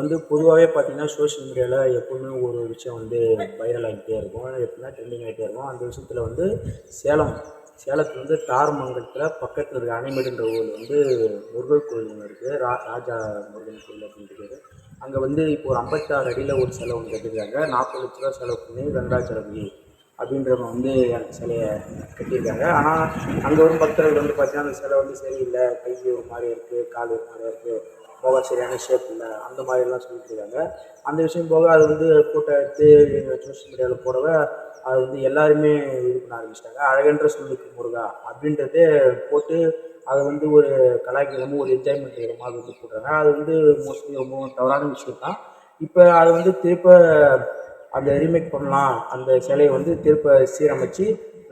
வந்து பொதுவாகவே பார்த்தீங்கன்னா, சோஷியல் மீடியாவில் எப்பவுமே ஒரு விஷயம் வந்து வைரல் ஆகிட்டே இருக்கும். எப்படின்னா ட்ரெண்டிங் ஆகிட்டே இருக்கும். அந்த விஷயத்தில் வந்து சேலம் சேலத்தில் வந்து தாரமங்கலத்தில் பக்கத்தில் இருக்க அணைமேடுன்ற ஊரில் வந்து முருகர் கோயில் ஒன்று இருக்குது. ராஜா முருகன் கோயில் அப்படின்ட்டு பேர். அங்கே வந்து இப்போ ஒரு 56 அடியில் ஒரு சிலை ஒன்று கட்டியிருக்காங்க. 40 லட்ச ரூபா செலவு பண்ணி வெங்கடாச்சலபதி அப்படின்றவங்க வந்து அந்த சிலையை கட்டியிருக்காங்க. ஆனால் அங்கே வரும் பக்தர்கள் வந்து பார்த்தீங்கன்னா, அந்த சிலை வந்து சரியில்லை, கை ஒரு மாதிரி இருக்குது, கால் ஒரு மாதிரியா இருக்குது, முகம் சரியான ஷேப் இல்லை, அந்த மாதிரிலாம் சொல்லிட்டு இருக்காங்க. அந்த விஷயம் போக அது வந்து ஃபோட்டோ எடுத்து எங்கள் சோஷியல் மீடியாவில் போடவே அது வந்து எல்லாருமே இது பண்ண ஆரம்பிச்சிட்டாங்க. அழகென்ற சொல்லுக்கு முருகா அப்படின்றதே போட்டு அதை வந்து ஒரு கலாய்க்கிறமும் ஒரு என்ஜாய்மெண்ட் இடமாக வந்து போடுறாங்க. அது வந்து மோஸ்ட்லி ரொம்ப தவறான விஷயம் தான். இப்போ அதை வந்து திருப்ப அந்த ரீமேக் பண்ணலாம், அந்த சிலையை வந்து திருப்ப சீரமைச்சு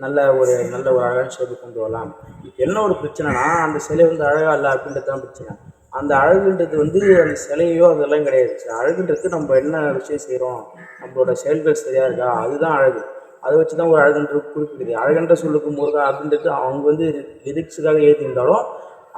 நல்ல ஒரு அழகான ஷேப்பு கொண்டு வரலாம். இப்போ என்ன ஒரு பிரச்சனைனா, அந்த சிலை வந்து அழகா இல்லை அப்படின்றது தான் பிரச்சனை. அந்த அழகுன்றது வந்து அந்த சிலையோ அதெல்லாம் கிடையாது. அழகுன்றது நம்ம என்ன விஷயம் செய்கிறோம், நம்மளோட செயல்கள் சரியா இருக்கா, அதுதான் அழகு. அதை வச்சு தான் ஒரு அழகுன்றது குறிப்பிடுது. அழகென்ற சொல்லுக்கு முருகா அப்படின்றது அவங்க வந்து லிரிக்ஸுக்காக எழுதியிருந்தாலும்,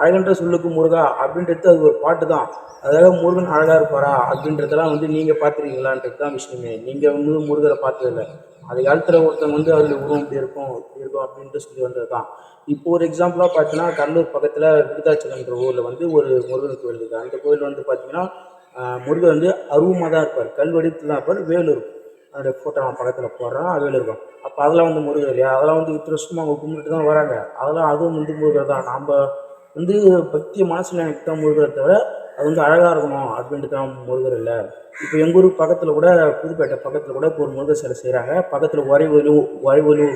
அழகென்ற சொல்லுக்கு முருகா அப்படின்றது அது ஒரு பாட்டு தான். அதாவது முருகன் அழகா இருப்பாரா அப்படின்றதெல்லாம் வந்து நீங்க பார்த்துருக்கீங்களான்றது தான் விஷயமே. நீங்க வந்து முருகரை பார்த்ததில்ல. அது காலத்துல ஒருத்தவங்க வந்து அவருடைய உருவம் இப்படி இருக்கும் அப்படின்ட்டு சொல்லி வந்தது தான். இப்போ ஒரு எக்ஸாம்பிளா பார்த்தீங்கன்னா, கடலூர் பக்கத்துல விருதாச்சலம்ன்ற ஊர்ல வந்து ஒரு முருகன் கோயில் இருக்கு. அந்த கோயில் வந்து பார்த்தீங்கன்னா, முருகர் வந்து அருவமா தான் இருப்பார். கல் வடிவத்தில் தான் இருப்பார். வேல் இருக்கும். அதோடைய ஃபோட்டோ நான் பக்கத்துல போடுறேன். வேல் இருக்கும். அப்போ அதெல்லாம் வந்து முருகர் இல்லையா? அதெல்லாம் வந்து இத்தனை வருஷமா அவங்க கும்பிட்டு தான் வராங்க. அதெல்லாம் அதுவும் வந்து முருகர் தான். நாம வந்து பக்திய மனசுல எனக்கு தான் முருகரை தவிர, அது வந்து அழகா இருக்கணும் அப்படின்ட்டு தான் முருகர் இல்லை. இப்போ எங்கள் ஊருக்கு பக்கத்தில் கூட புதுப்பேட்டை பக்கத்தில் கூட இப்போ ஒரு முருகர் சிலை செய்கிறாங்க. பக்கத்தில் ஒரே ஒரு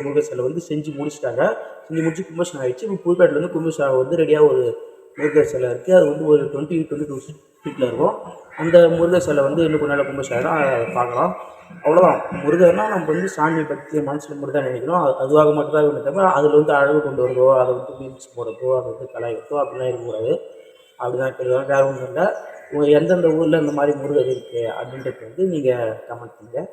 முருகர் சிலை வந்து செஞ்சு முடிச்சுட்டாங்க. செஞ்சு முடிச்சு கும்பாபிஷேகம் ஆகிடுச்சு. இப்போ புதுப்பேட்டில் வந்து கும்பாபிஷேகம் வந்து ரெடியாக ஒரு முருகர் சிலை இருக்குது. அது வந்து ஒரு 22 ஃபீட்டில் இருக்கும். அந்த முருகர் சிலை வந்து இன்னும் கொஞ்ச நாள் கும்பாபிஷேகம் அதை பார்க்கலாம். அவ்வளோதான். முருகர்னால் நம்ம வந்து சாமி பக்தி மனசில் மட்டும் தான் நினைக்கணும். அதுவாக மட்டும் தான் இருக்கணும் தவிர அதில் வந்து அழகு கொண்டு வருதோ, அதை வந்து மீம்ஸ் போடுறதோ, அதை வந்து கலாய்க்கிறதோ அப்படிலாம் இருக்கக்கூடாது. அப்படிதான் இருக்கிறது. வேறு ஒன்றும் இல்லை. எந்தெந்த ஊரில் இந்த மாதிரி முருகர் இருக்குது அப்படின்றது வந்து நீங்கள் கமெண்ட் பண்ணுங்கள்.